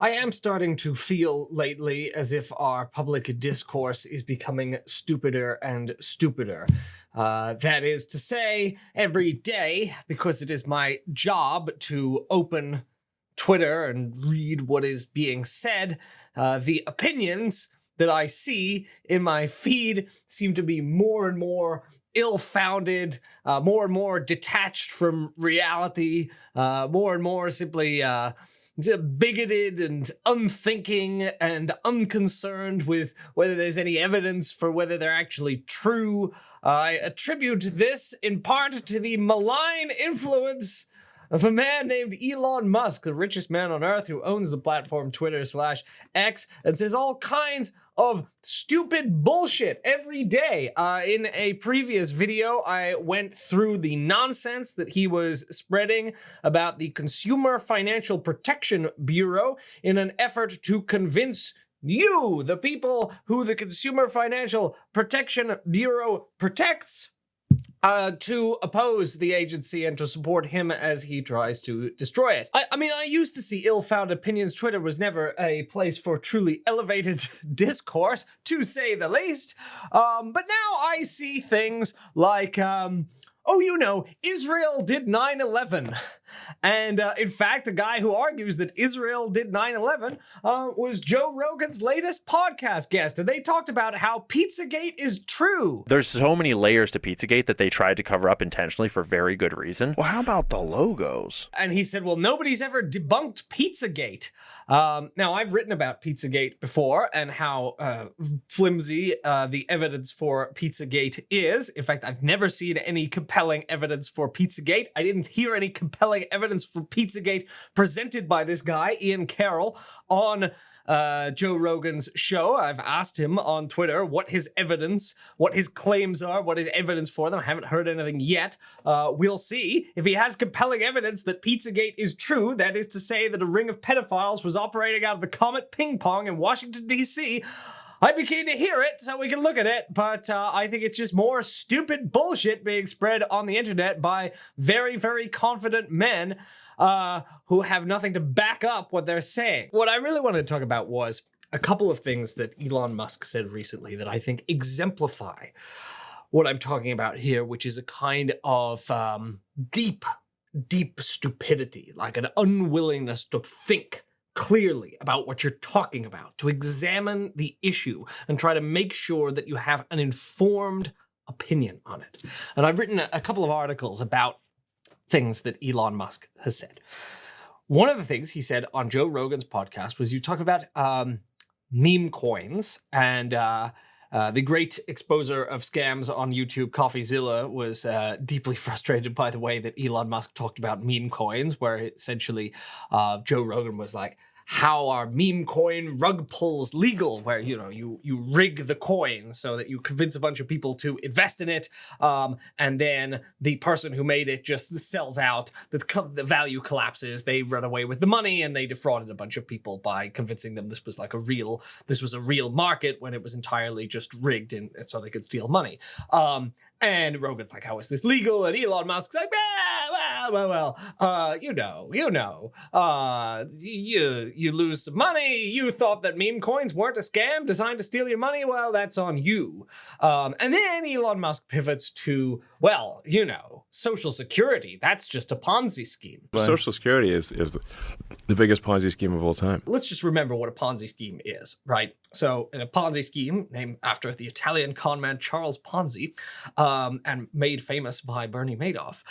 I am starting to feel lately as if our public discourse is becoming stupider and stupider. That is to say, every day, because it is my job to open Twitter and read what is being said, the opinions that I see in my feed seem to be more and more ill-founded, more and more detached from reality, more and more simply bigoted and unthinking and unconcerned with whether there's any evidence for whether they're actually true. I attribute this in part to the malign influence of a man named Elon Musk, the richest man on earth, who owns the platform Twitter/X and says all kinds of stupid bullshit every day. In a previous video, I went through the nonsense that he was spreading about the Consumer Financial Protection Bureau in an effort to convince you, the people who the Consumer Financial Protection Bureau protects, to oppose the agency and to support him as he tries to destroy it. I mean, I used to see ill-founded opinions. Twitter was never a place for truly elevated discourse, to say the least. But now I see things like, oh, you know, Israel did 9/11. And in fact, the guy who argues that Israel did 9/11 was Joe Rogan's latest podcast guest. And they talked about how Pizzagate is true. There's so many layers to Pizzagate that they tried to cover up intentionally for very good reason. Well, how about the logos? And he said, well, nobody's ever debunked Pizzagate. Now, I've written about Pizzagate before and how flimsy the evidence for Pizzagate is. In fact, I've never seen any compelling evidence for Pizzagate. I didn't hear any compelling evidence for Pizzagate presented by this guy, Ian Carroll, on Joe Rogan's show. I've asked him on Twitter what his evidence, what his claims are, what his evidence for them. I haven't heard anything yet. We'll see. If he has compelling evidence that Pizzagate is true, that is to say that a ring of pedophiles was operating out of the Comet Ping Pong in Washington, D.C., I'd be keen to hear it so we can look at it, but I think it's just more stupid bullshit being spread on the internet by very, very confident men who have nothing to back up what they're saying. What I really wanted to talk about was a couple of things that Elon Musk said recently that I think exemplify what I'm talking about here, which is a kind of deep stupidity, like an unwillingness to think clearly about what you're talking about, to examine the issue and try to make sure that you have an informed opinion on it. And I've written a couple of articles about things that Elon Musk has said. One of the things he said on Joe Rogan's podcast was you talk about meme coins, and the great exposer of scams on YouTube, CoffeeZilla, was deeply frustrated by the way that Elon Musk talked about meme coins, where essentially Joe Rogan was like, how are meme coin rug pulls legal? Where, you know, you rig the coin so that you convince a bunch of people to invest in it, and then the person who made it just sells out, the value collapses, they run away with the money, and they defrauded a bunch of people by convincing them this was a real market when it was entirely just rigged and so they could steal money. And Rogan's like, how is this legal? And Elon Musk's like, you lose some money. You thought that meme coins weren't a scam designed to steal your money. Well, that's on you. And then Elon Musk pivots to, well, you know, Social Security. That's just a Ponzi scheme. Social Security is the biggest Ponzi scheme of all time. Let's just remember what a Ponzi scheme is, right? So in a Ponzi scheme named after the Italian conman Charles Ponzi, and made famous by Bernie Madoff,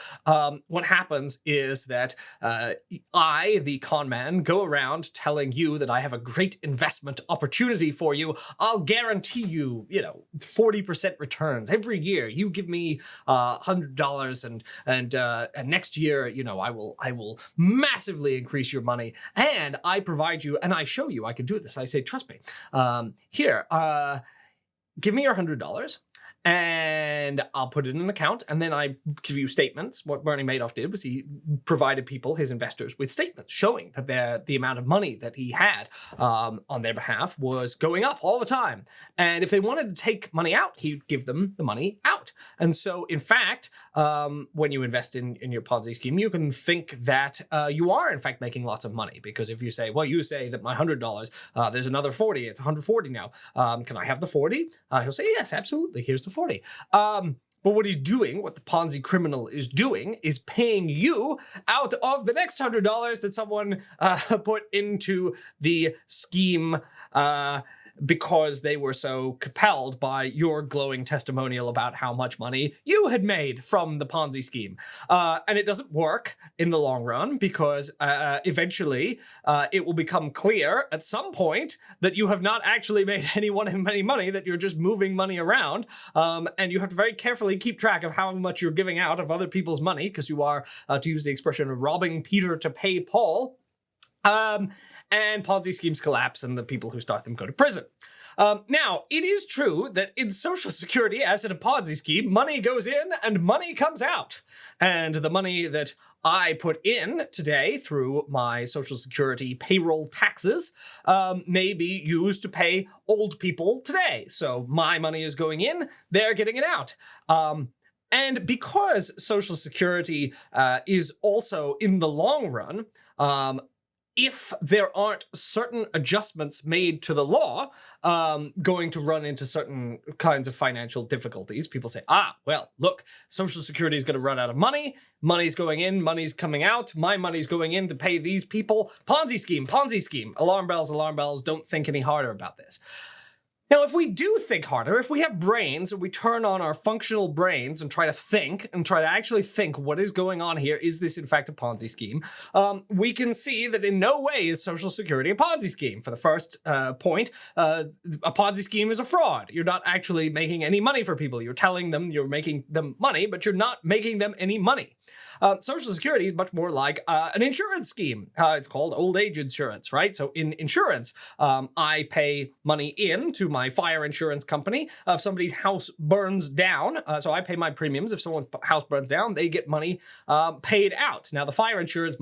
what happens is that I, the con man, go around telling you that I have a great investment opportunity for you. I'll guarantee you, 40% returns every year. You give me $100, and next year, I will massively increase your money. And I provide you, and I show you I can do this. I say, trust me. Here, give me your $100. and I'll put it in an account, and then I give you statements. What Bernie Madoff did was he provided people, his investors, with statements showing that the amount of money that he had on their behalf was going up all the time. And if they wanted to take money out, he'd give them the money out. And so, in fact, when you invest in your Ponzi scheme, you can think that you are, in fact, making lots of money. Because if you say, well, you say that my $100, there's another 40, it's 140 now. Can I have the 40? He'll say, yes, absolutely, here's the 40. But what he's doing, what the Ponzi criminal is doing, is paying you out of the next $100 that someone put into the scheme because they were so compelled by your glowing testimonial about how much money you had made from the Ponzi scheme. And it doesn't work in the long run because eventually it will become clear at some point that you have not actually made anyone any money, that you're just moving money around. And you have to very carefully keep track of how much you're giving out of other people's money, because you are, to use the expression, robbing Peter to pay Paul. And Ponzi schemes collapse and the people who start them go to prison. Now, it is true that in Social Security, as in a Ponzi scheme, money goes in and money comes out. And the money that I put in today through my Social Security payroll taxes may be used to pay old people today. So my money is going in, they're getting it out. And because Social Security is also, in the long run, if there aren't certain adjustments made to the law, going to run into certain kinds of financial difficulties. People say, well, look, Social Security is going to run out of money. Money's going in, money's coming out. My money's going in to pay these people. Ponzi scheme, Ponzi scheme. Alarm bells, don't think any harder about this. Now, if we do think harder, if we have brains and we turn on our functional brains and try to think and try to actually think what is going on here, is this in fact a Ponzi scheme? We can see that in no way is Social Security a Ponzi scheme. For the first point, a Ponzi scheme is a fraud. You're not actually making any money for people. You're telling them you're making them money, but you're not making them any money. Social Security is much more like an insurance scheme. It's called old age insurance, right? So in insurance, I pay money in to my fire insurance company. If somebody's house burns down, so I pay my premiums. If someone's house burns down, they get money paid out. Now, the fire insurance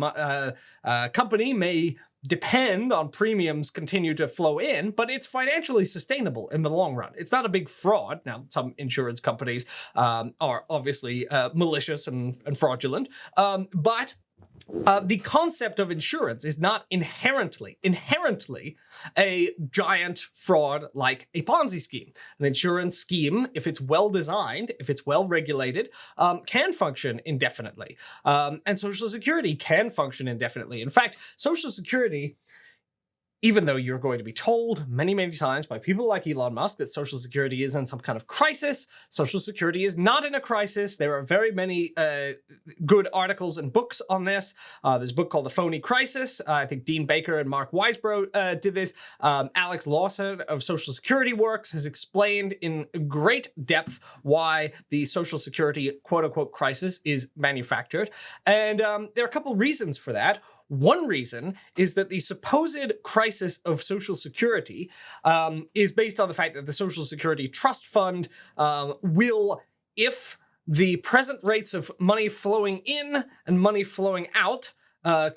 company may depend on premiums continue to flow in, but it's financially sustainable in the long run. It's not a big fraud. Now, some insurance companies are obviously malicious and fraudulent, but the concept of insurance is not inherently a giant fraud like a Ponzi scheme. An insurance scheme, if it's well designed, if it's well regulated, can function indefinitely. And Social Security can function indefinitely. In fact, Social Security, even though you're going to be told many, many times by people like Elon Musk that Social Security is in some kind of crisis, Social Security is not in a crisis. There are very many good articles and books on this. There's a book called The Phony Crisis. I think Dean Baker and Mark Weisbrot did this. Alex Lawson of Social Security Works has explained in great depth why the Social Security quote-unquote crisis is manufactured. And there are a couple reasons for that. One reason is that the supposed crisis of Social Security is based on the fact that the Social Security Trust Fund will, if the present rates of money flowing in and money flowing out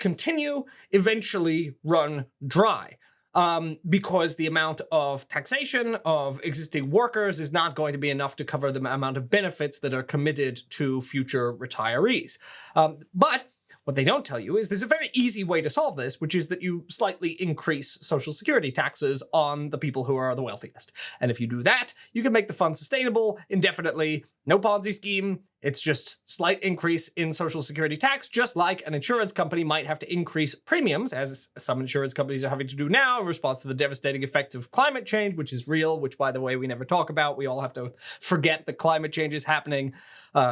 continue, eventually run dry. Because the amount of taxation of existing workers is not going to be enough to cover the amount of benefits that are committed to future retirees. But what they don't tell you is there's a very easy way to solve this, which is that you slightly increase Social Security taxes on the people who are the wealthiest. And if you do that, you can make the fund sustainable indefinitely. No Ponzi scheme. It's just slight increase in Social Security tax, just like an insurance company might have to increase premiums, as some insurance companies are having to do now in response to the devastating effects of climate change, which is real, which, by the way, we never talk about. We all have to forget that climate change is happening.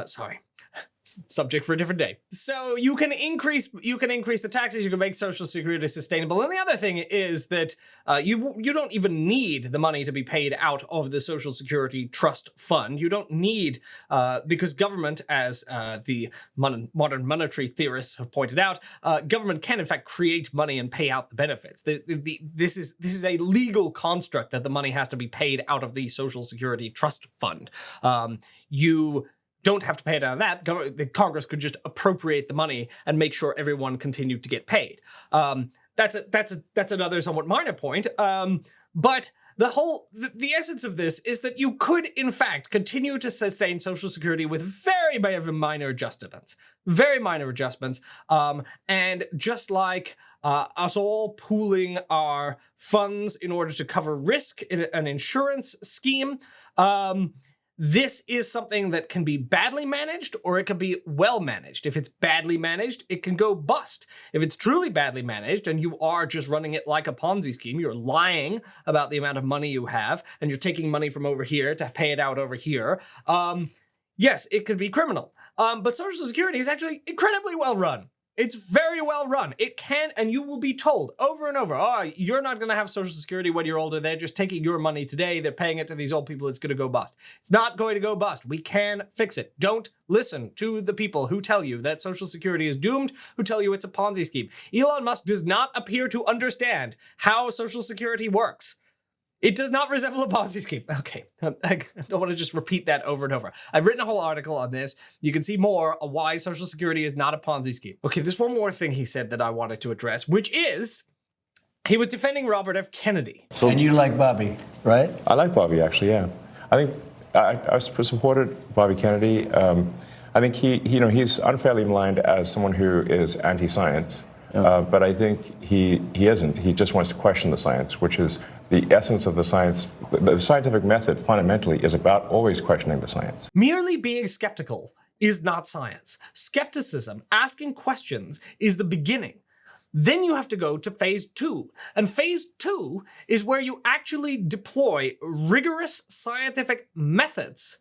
Sorry. subject for a different day. So you can increase the taxes, you can make Social Security sustainable. And the other thing is that you don't even need the money to be paid out of the Social Security Trust Fund. You don't need, because government, as the modern monetary theorists have pointed out, government can in fact create money and pay out the benefits. This is a legal construct that the money has to be paid out of the Social Security Trust Fund. You don't have to pay it out of that. The Congress could just appropriate the money and make sure everyone continued to get paid. That's another somewhat minor point. But the essence of this is that you could, in fact, continue to sustain Social Security with very, very minor adjustments. Very minor adjustments. And just like us all pooling our funds in order to cover risk in an insurance scheme, this is something that can be badly managed or it can be well managed. If it's badly managed, it can go bust. If it's truly badly managed and you are just running it like a Ponzi scheme, you're lying about the amount of money you have and you're taking money from over here to pay it out over here, yes, it could be criminal. But Social Security is actually incredibly well run. It's very well run. It can, and you will be told over and over, oh, you're not going to have Social Security when you're older. They're just taking your money today. They're paying it to these old people. It's going to go bust. It's not going to go bust. We can fix it. Don't listen to the people who tell you that Social Security is doomed, who tell you it's a Ponzi scheme. Elon Musk does not appear to understand how Social Security works. It does not resemble a Ponzi scheme. Okay, I don't want to just repeat that over and over. I've written a whole article on this. You can see more on why Social Security is not a Ponzi scheme. Okay, there's one more thing he said that I wanted to address, which is he was defending Robert F. Kennedy. And you like Bobby, right? I like Bobby, actually, yeah. I think I supported Bobby Kennedy. I think he's unfairly maligned as someone who is anti-science. But I think he isn't. He just wants to question the science, which is the essence of the science. The scientific method fundamentally is about always questioning the science. Merely being skeptical is not science. Skepticism, asking questions, is the beginning. Then you have to go to phase 2. And phase 2 is where you actually deploy rigorous scientific methods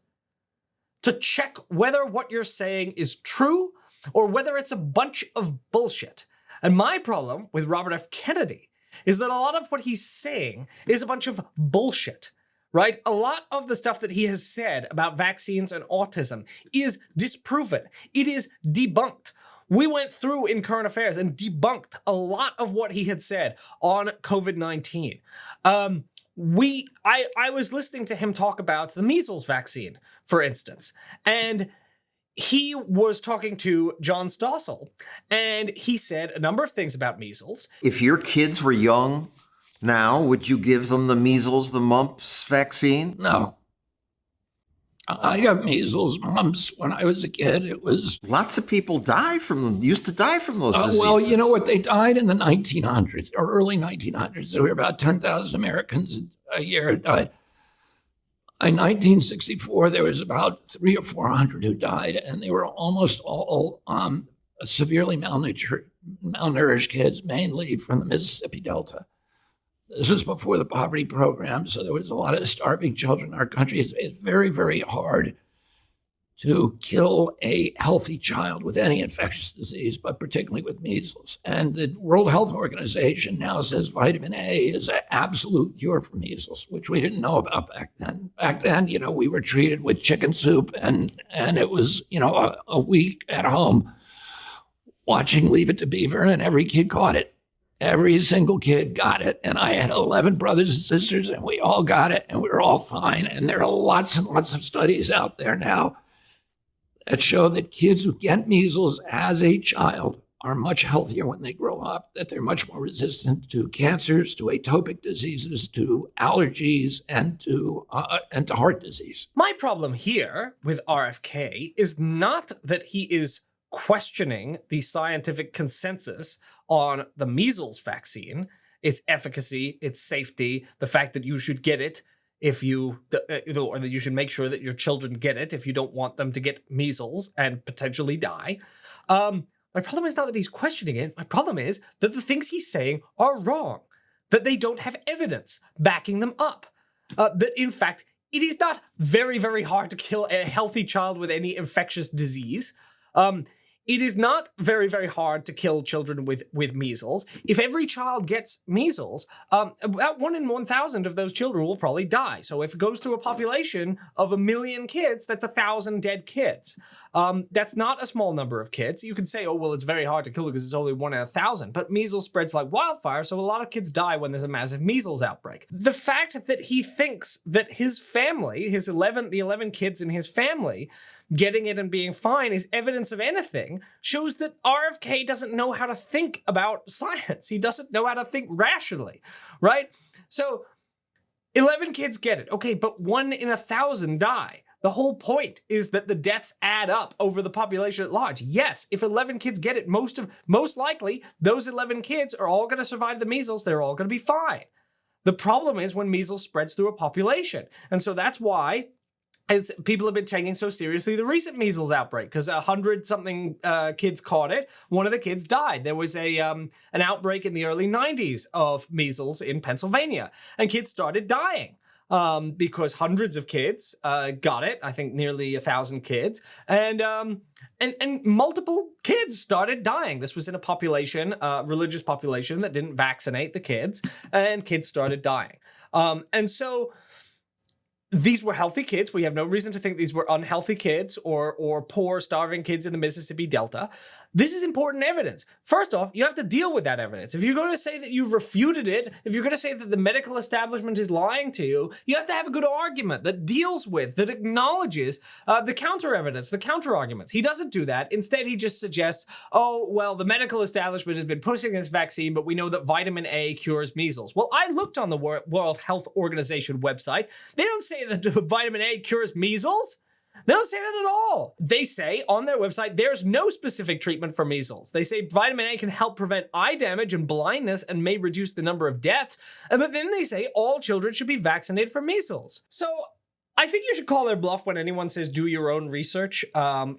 to check whether what you're saying is true or whether it's a bunch of bullshit. And my problem with Robert F. Kennedy is that a lot of what he's saying is a bunch of bullshit, right? A lot of the stuff that he has said about vaccines and autism is disproven. It is debunked. We went through in current affairs and debunked a lot of what he had said on COVID-19. I was listening to him talk about the measles vaccine, for instance, and he was talking to John Stossel, and he said a number of things about measles. If your kids were young now, would you give them the measles, the mumps vaccine? No. I got measles, mumps when I was a kid. It was... Lots of people used to die from those diseases. Well, you know what? They died in the 1900s, or early 1900s. There were about 10,000 Americans a year who died. In 1964, there was about 300 or 400 who died, and they were almost all severely malnourished kids, mainly from the Mississippi Delta. This was before the poverty program, so there was a lot of starving children in our country. It's very, very hard to kill a healthy child with any infectious disease, but particularly with measles. And the World Health Organization now says vitamin A is an absolute cure for measles, which we didn't know about back then. Back then, we were treated with chicken soup, and it was, a week at home watching Leave It to Beaver, and every kid caught it. Every single kid got it. And I had 11 brothers and sisters, and we all got it, and we were all fine. And there are lots and lots of studies out there now that show that kids who get measles as a child are much healthier when they grow up, that they're much more resistant to cancers, to atopic diseases, to allergies, and to heart disease. My problem here with RFK is not that he is questioning the scientific consensus on the measles vaccine, its efficacy, its safety, the fact that you should get it or that you should make sure that your children get it if you don't want them to get measles and potentially die. My problem is not that he's questioning it. My problem is that the things he's saying are wrong, that they don't have evidence backing them up, that in fact, it is not very, very hard to kill a healthy child with any infectious disease. It is not very, very hard to kill children with measles. If every child gets measles, about 1 in 1,000 of those children will probably die. So if it goes through a population of 1 million kids, that's 1,000 dead kids. That's not a small number of kids. You could say, oh, well, it's very hard to kill because it's only 1 in 1,000. But measles spreads like wildfire, so a lot of kids die when there's a massive measles outbreak. The fact that he thinks that his family, the 11 kids in his family, getting it and being fine is evidence of anything shows that RFK doesn't know how to think about science. He doesn't know how to think rationally, right? So 11 kids get it. Okay, but 1 in 1,000 die. The whole point is that the deaths add up over the population at large. Yes, if 11 kids get it, most likely those 11 kids are all going to survive the measles. They're all going to be fine. The problem is when measles spreads through a population. And so that's why as people have been taking so seriously the recent measles outbreak, because 100-something kids caught it. One of the kids died. There was an outbreak in the early 90s of measles in Pennsylvania, and kids started dying because hundreds of kids got it. I think nearly 1,000 kids, and multiple kids started dying. This was in a population, religious population that didn't vaccinate the kids, and kids started dying. And so these were healthy kids. We have no reason to think these were unhealthy kids or poor, starving kids in the Mississippi Delta. This is important evidence. First off, you have to deal with that evidence. If you're going to say that you refuted it, if you're going to say that the medical establishment is lying to you, you have to have a good argument that deals with, that acknowledges the counter evidence, the counter arguments. He doesn't do that. Instead, he just suggests, oh, well, the medical establishment has been pushing this vaccine, but we know that vitamin A cures measles. Well, I looked on the World Health Organization website. They don't say that vitamin A cures measles. They don't say that at all. They say on their website, there's no specific treatment for measles. They say vitamin A can help prevent eye damage and blindness and may reduce the number of deaths. But then they say all children should be vaccinated for measles. So I think you should call their bluff when anyone says do your own research,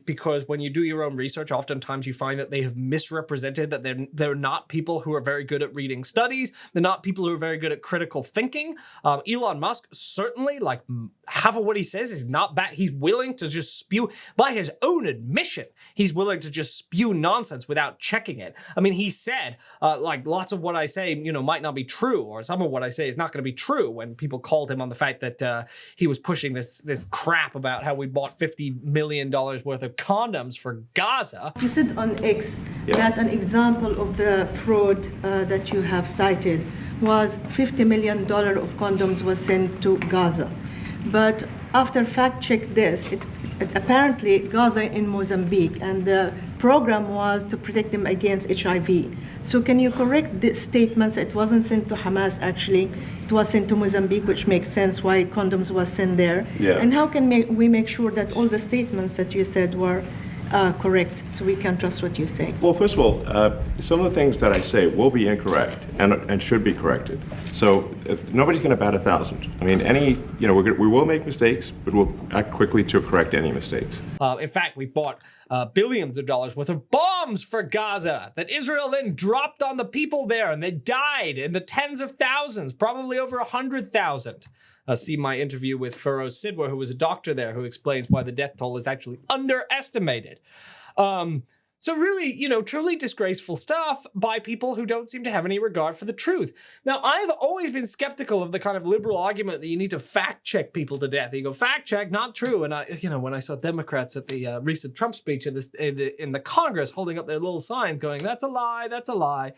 because when you do your own research, oftentimes you find that they have misrepresented, that they're not people who are very good at reading studies. They're not people who are very good at critical thinking. Elon Musk, certainly, like half of what he says is not bad. He's willing to just spew, by his own admission, he's willing to just spew nonsense without checking it. I mean, he said, like lots of what I say, might not be true, or some of what I say is not going to be true, when people called him on the fact that he was pushing this crap about how we bought $50 million worth of condoms for Gaza. You said on X that an example of the fraud that you have cited was $50 million of condoms was sent to Gaza. But after fact check this, it apparently Gaza in Mozambique, and the program was to protect them against HIV. So can you correct the statements? It wasn't sent to Hamas, actually. It was sent to Mozambique, which makes sense why condoms was sent there. Yeah. And how can we make sure that all the statements that you said were correct, so we can trust what you say? Well, first of all, some of the things that I say will be incorrect and should be corrected. So nobody's going to bat 1,000. I mean, we will make mistakes, but we'll act quickly to correct any mistakes. In fact, we bought billions of dollars worth of bombs for Gaza that Israel then dropped on the people there, and they died in the tens of thousands, probably over 100,000. See my interview with Feroz Sidwar, who was a doctor there, who explains why the death toll is actually underestimated. So really, truly disgraceful stuff by people who don't seem to have any regard for the truth. Now, I've always been skeptical of the kind of liberal argument that you need to fact check people to death. You go, fact check, not true. And when I saw Democrats at the recent Trump speech in the Congress holding up their little signs going, that's a lie, that's a lie,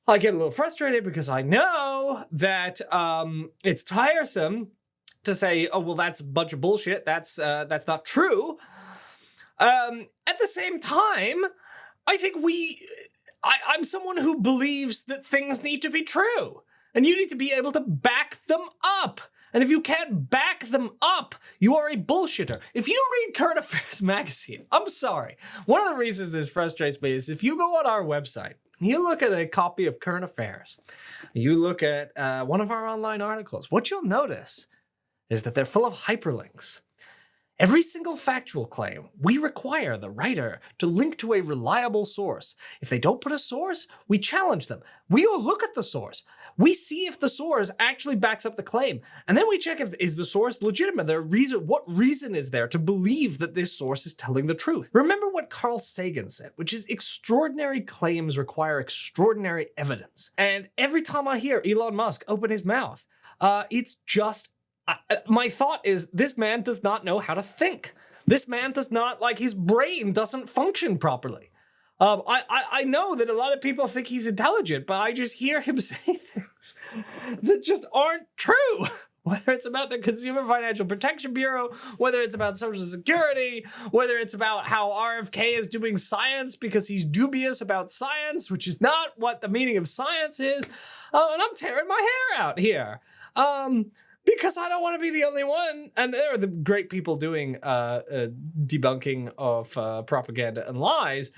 I get a little frustrated because I know that it's tiresome to say, oh, well, that's a bunch of bullshit. That's not true. At the same time, I think I'm someone who believes that things need to be true. And you need to be able to back them up. And if you can't back them up, you are a bullshitter. If you read Current Affairs magazine, I'm sorry. One of the reasons this frustrates me is if you go on our website, you look at a copy of Current Affairs, you look at one of our online articles, what you'll notice is that they're full of hyperlinks. Every single factual claim, we require the writer to link to a reliable source. If they don't put a source, we challenge them. We'll look at the source. We see if the source actually backs up the claim. And then we check if is the source legitimate. What reason is there to believe that this source is telling the truth? Remember what Carl Sagan said, which is extraordinary claims require extraordinary evidence. And every time I hear Elon Musk open his mouth, it's just my thought is this man does not know how to think. This man does not, like, his brain doesn't function properly. I know that a lot of people think he's intelligent, but I just hear him say things that just aren't true. Whether it's about the Consumer Financial Protection Bureau, whether it's about Social Security, whether it's about how RFK is doing science because he's dubious about science, which is not what the meaning of science is. And I'm tearing my hair out here. Because I don't want to be the only one. And there are the great people doing debunking of propaganda and lies.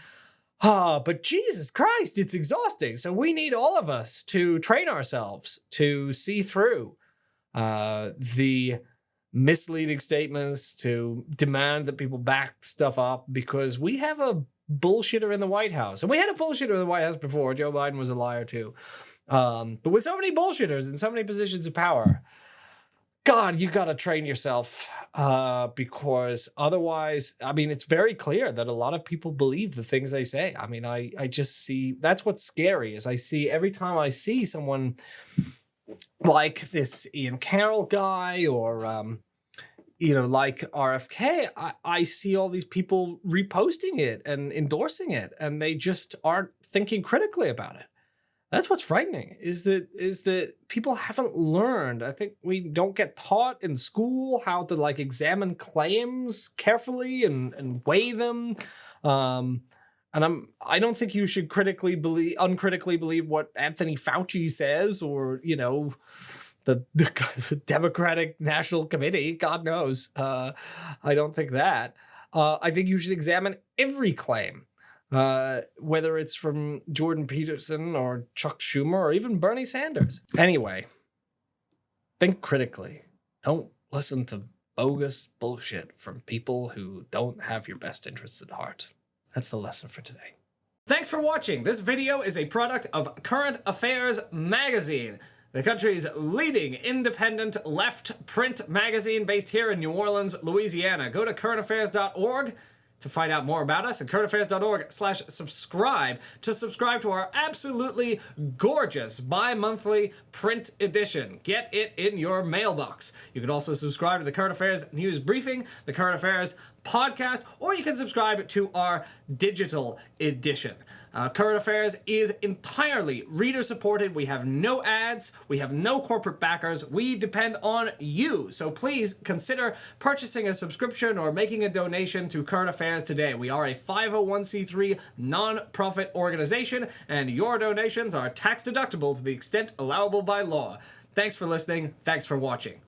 But Jesus Christ, it's exhausting. So we need all of us to train ourselves to see through the misleading statements, to demand that people back stuff up, because we have a bullshitter in the White House. And we had a bullshitter in the White House before. Joe Biden was a liar too. But with so many bullshitters in so many positions of power, God, you got to train yourself because otherwise, I mean, it's very clear that a lot of people believe the things they say. I mean, I just see, that's what's scary is I see every time I see someone like this Ian Carroll guy or, like RFK, I see all these people reposting it and endorsing it, and they just aren't thinking critically about it. That's what's frightening, is that people haven't learned. I think we don't get taught in school how to like examine claims carefully and weigh them. And I don't think you should uncritically believe what Anthony Fauci says, or the Democratic National Committee. God knows. I don't think that. I think you should examine every claim. Whether it's from Jordan Peterson or Chuck Schumer or even Bernie Sanders. Anyway, think critically. Don't listen to bogus bullshit from people who don't have your best interests at heart. That's the lesson for today. Thanks for watching. This video is a product of Current Affairs Magazine, the country's leading independent left print magazine based here in New Orleans, Louisiana. Go to currentaffairs.org to find out more about us, and currentaffairs.org/subscribe to subscribe to our absolutely gorgeous bi-monthly print edition. Get it in your mailbox. You can also subscribe to the Current Affairs News Briefing, the Current Affairs Podcast, or you can subscribe to our digital edition. Current Affairs is entirely reader-supported. We have no ads. We have no corporate backers. We depend on you. So please consider purchasing a subscription or making a donation to Current Affairs today. We are a 501c3 non-profit organization, and your donations are tax-deductible to the extent allowable by law. Thanks for listening. Thanks for watching.